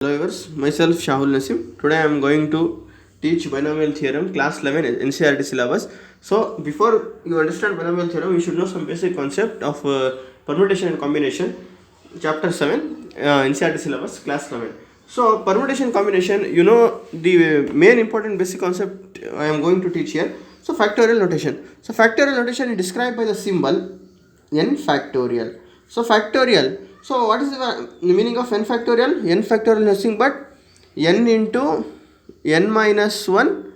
Hello viewers, myself Shahul Nasim. Today I am going to teach binomial theorem class 11 NCERT syllabus. So before you understand binomial theorem, you should know some basic concept of permutation and combination. Chapter 7 NCERT syllabus class 11. So permutation combination, you know the main important basic concept I am going to teach here. So factorial notation. So factorial notation is described by the symbol n factorial. So factorial. So what is the meaning of n factorial? N factorial is nothing but n into n minus 1,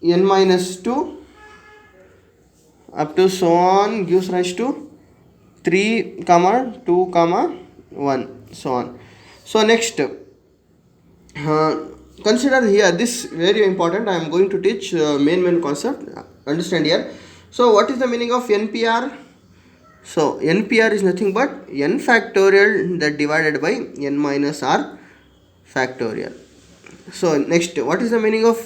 n minus 2 up to so on gives rise to 3 comma 2 comma 1 so on. So next consider here this very important. I am going to teach main concept. Understand here. So what is the meaning of NPR? So NPR is nothing but n factorial that divided by n minus r factorial. So next, what is the meaning of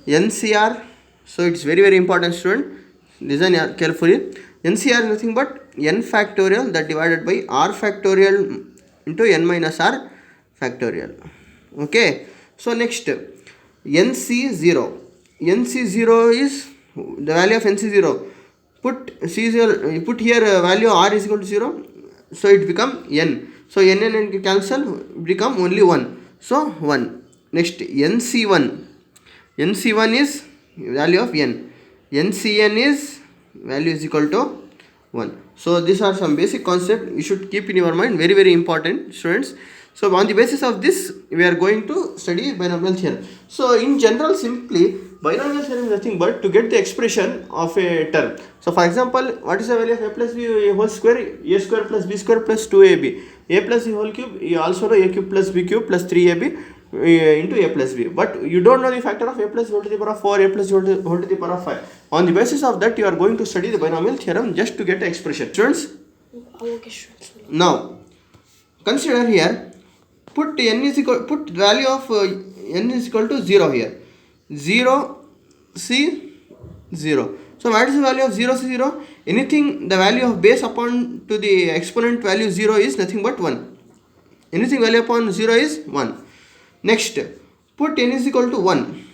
NCR? So it's very important, student. Listen carefully. NCR is nothing but n factorial that divided by r factorial into n minus r factorial. Okay. So next, NC0. NC0 is the value of NC0. Put C0. Put here value r is equal to 0. So it become n. So n and n cancel, become only 1. So 1. Next, NC1. NC1 is value of n. NCn is value is equal to 1. So these are some basic concepts you should keep in your mind. Very important, students. So on the basis of this, we are going to study binomial theorem. So in general, simply binomial theorem is nothing but to get the expression of a term. So for example, what is the value of a plus b whole square? A square plus b square plus 2ab. A plus b whole cube, you also know a cube plus b cube plus 3ab into a plus b. But you don't know the factor of a plus whole to the power of 4, a plus whole to the power of 5. On the basis of that, you are going to study the binomial theorem just to get the expression. Students? Now, consider here. Put n is equal, put value of n is equal to 0 here. 0 c 0. So what is the value of 0 c 0? Anything the value of base upon to the exponent value 0 is nothing but 1. Anything value upon 0 is 1. Next, put n is equal to 1.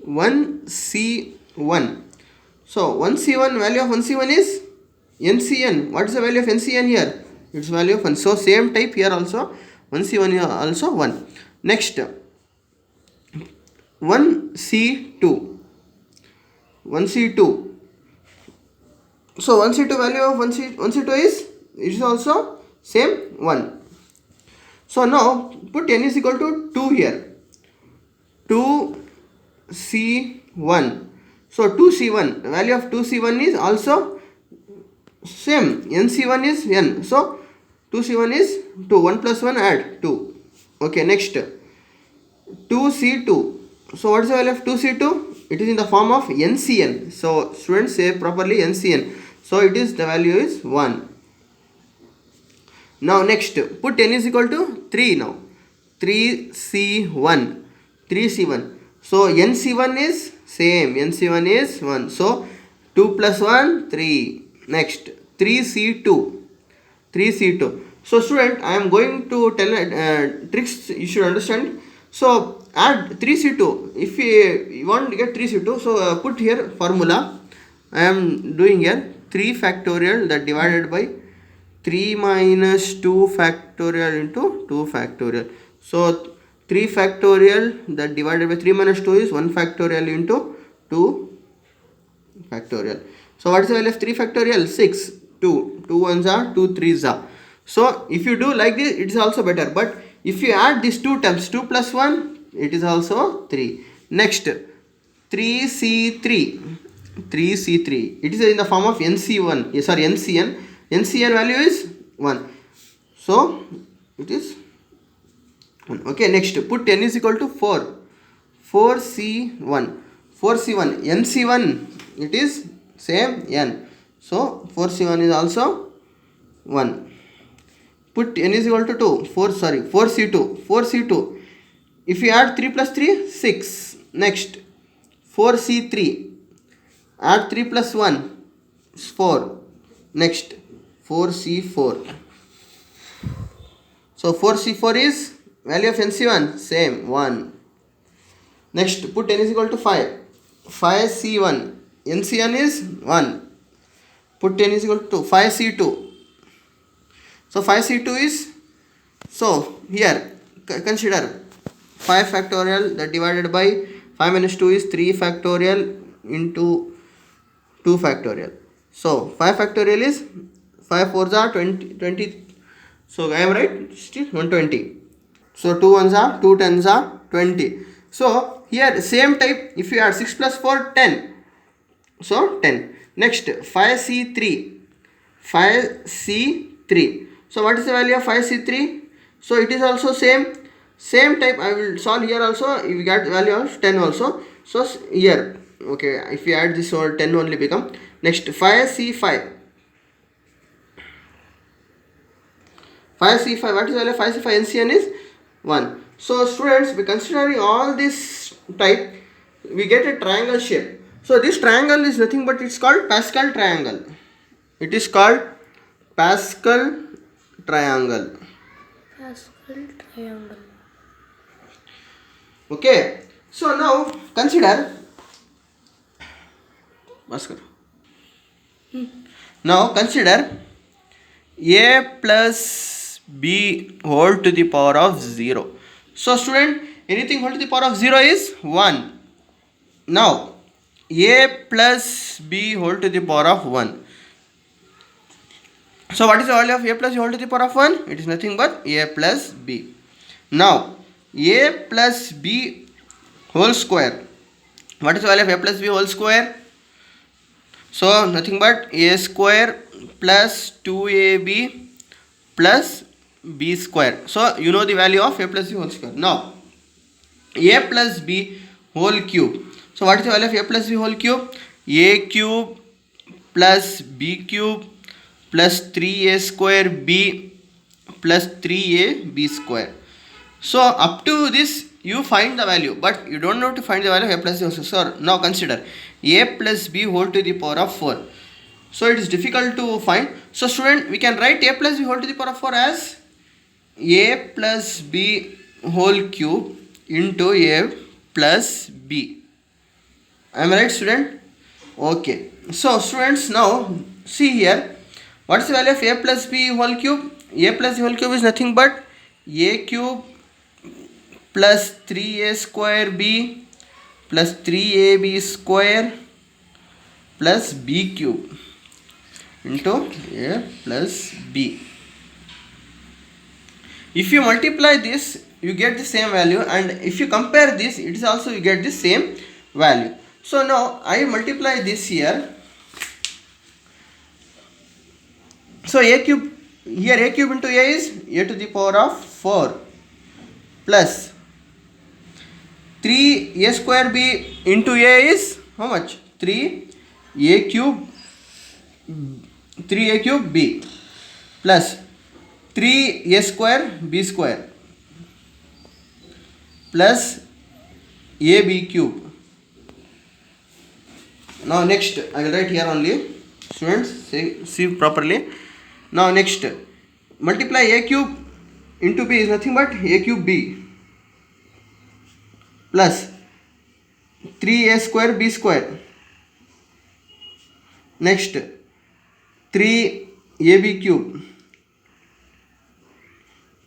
1 c 1. So 1 c1, value of 1 c1 is ncn. What is the value of ncn here? Its value of 1. So same type here also. 1c1 is also 1. Next, 1c2. 1c2. So 1c2 value of 1c2 is also same 1. So now put n is equal to 2 here. 2c1. So 2c1, the value of 2c1 is also same. nc1 is n. So 2c1 is 2. 1 plus 1 add 2. Okay, next 2c2. So what is the value of 2c2? It is in the form of ncn. So students say properly ncn. So it is the value is 1. Now next, put n is equal to 3 now. 3c1. 3c1. So nc1 is same. nc1 is 1. So 2 plus 1, 3. Next, 3c2. 3c2. So student, I am going to tell tricks you should understand. So add 3c2. If you want to get 3c2, so put here formula. I am doing here 3 factorial that divided by 3 minus 2 factorial into 2 factorial. So 3 factorial that divided by 3 minus 2 is 1 factorial into 2 factorial. So what is the value of 3 factorial? 6. 2. 2 ones are 2 3s are. So if you do like this, it is also better. But if you add these two terms, 2 plus 1, it is also 3. Next, 3c3. 3c3. It is in the form of nc1. Sorry, ncn. ncn value is 1. So it is 1. Okay, next, put n is equal to 4. 4c1. 4c1. nc1, it is same n. So 4c1 is also 1. Put n is equal to 2. 4c2. 4c2. If you add 3 plus 3, 6. Next, 4c3. Add 3 plus 1, 4. Next, 4c4. So 4C4 is value of NC1 same 1. Next put n is equal to 5. 5C1 NC1 is 1. Put n is equal to 5C2. So 5C2 is, so here consider 5 factorial that divided by 5 minus 2 is 3 factorial into 2 factorial. So 5 factorial is 5 4s are 20. So I am right, still 120. So 2 1s are 2 10s are 20. So here same type, if you add 6 plus 4 10. So 10. Next 5C3. 5C3. So what is the value of 5C3? So it is also same type. I will solve here also. We got value of 10 also. So here, okay, if you add this or 10 only become. Next 5C5. 5C5, what is the value of 5C5? NCN is 1. So students, by considering all this type, we get a triangle shape. So this triangle is nothing but it's called Pascal triangle. It is called Pascal triangle. Pascal triangle. Okay. So now consider. Now consider a plus b whole to the power of 0. So student, anything whole to the power of 0 is 1. Now a plus b whole to the power of 1. So what is the value of a plus b whole to the power of 1? It is nothing but a plus b. Now a plus b whole square. What is the value of a plus b whole square? So nothing but a square plus 2ab plus b square. So you know the value of a plus b whole square. Now a plus b whole cube. So what is the value of a plus b whole cube? A cube plus b cube plus 3a square b plus 3a b square. So up to this you find the value, but you don't know to find the value of a plus b whole square. So now consider a plus b whole to the power of 4. So it is difficult to find. So student, we can write a plus b whole to the power of 4 as a plus b whole cube into a plus b. Am I right, student? Okay. So students, now see here. What is the value of a plus b whole cube? A plus b whole cube is nothing but a cube plus 3a square b plus 3ab square plus b cube into a plus b. If you multiply this, you get the same value, and if you compare this, it is also you get the same value. So now I multiply this here. So a cube, here a cube into a is a to the power of 4 plus 3a square b into a is how much? 3a cube b plus 3a square b square plus ab cube. Now next I will write here only, students see properly. Now next multiply a cube into b is nothing but a cube b plus 3a square b square. Next 3ab cube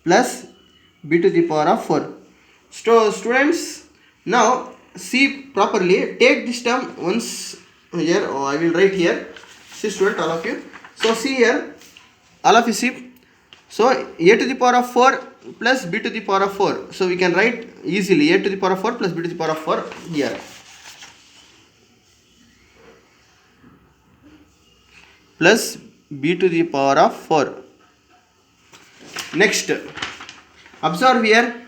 plus b to the power of 4. So students, now see properly, take this term once here, I will write here. See student, all of you. So see here, all of you see. So a to the power of 4 plus b to the power of 4. So we can write easily a to the power of 4 plus b to the power of 4 here. Plus b to the power of 4. Next, observe here.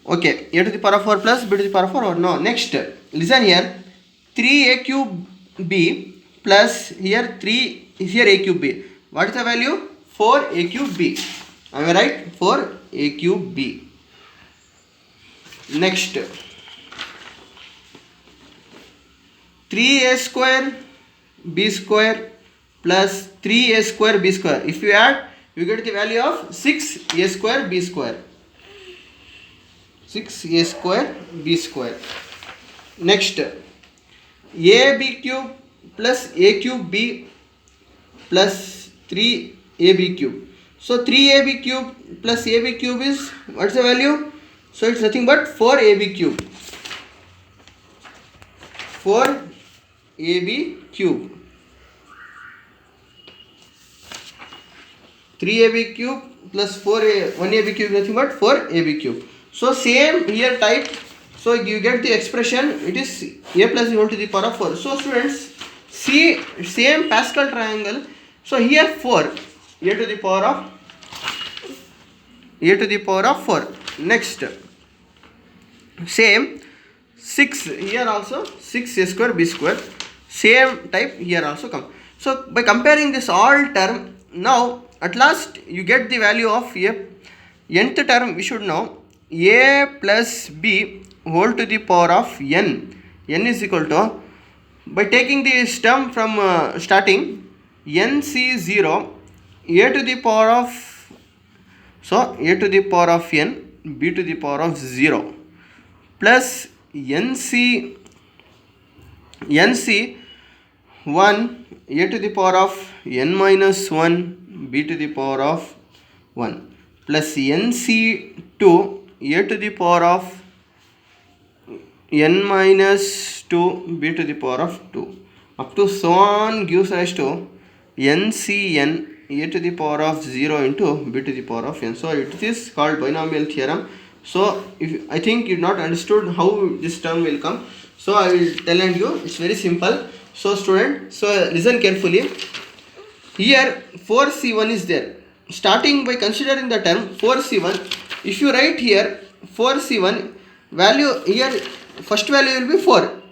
Okay, a to the power of 4 plus b to the power of 4 or no. Next, listen here. 3a cube b plus here 3 here a cube b. What is the value? 4a cube b. Am I right? 4a cube b. Next, 3a square b square plus 3a square b square. If you add, you get the value of 6a square b square. 6a square b square. Next, ab cube plus a cube b plus 3ab cube. So 3ab cube plus ab cube is, what's the value? So it's nothing but 4ab cube. 4ab cube. 3ab cube plus 1ab cube nothing but 4ab cube. So same here type. So you get the expression, it is a plus b whole to the power of 4. So students, see same Pascal triangle. So here 4, a to the power of 4. Next, same 6 here also, 6a square b square, same type here also come. So by comparing this all term, now at last you get the value of a. Nth term we should know, a plus b whole to the power of n. N is equal to, by taking this term from starting, nc0, a to the power of, so a to the power of n, b to the power of 0, plus nc 1, a to the power of n minus 1, b to the power of 1, plus nc2, a to the power of n minus 2, b to the power of 2, up to so on gives rise to ncn, a to the power of 0 into b to the power of n. So it is called binomial theorem. So if I think you not understood how this term will come, so I will tell you, it's very simple. So student, so listen carefully. Here 4c1 is there. Starting by considering the term 4c1, if you write here 4c1 value, here first value will be 4.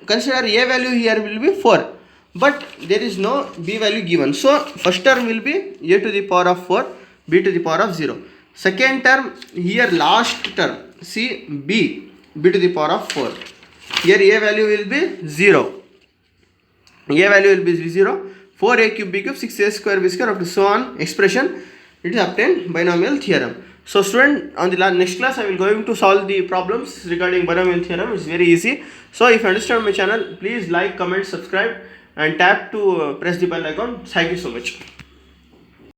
Consider a value here will be 4, but there is no b value given. So first term will be a to the power of 4, b to the power of 0. Second term, here last term, see b to the power of 4. Here a value will be 0. A value will be 0. 4a cube b cube 6a square b square up to so on expression. It is obtained binomial theorem. So student, on the next class I will going to solve the problems regarding binomial theorem. It's very easy. So if you understand my channel, please like, comment, subscribe and tap to press the bell icon. Thank you so much.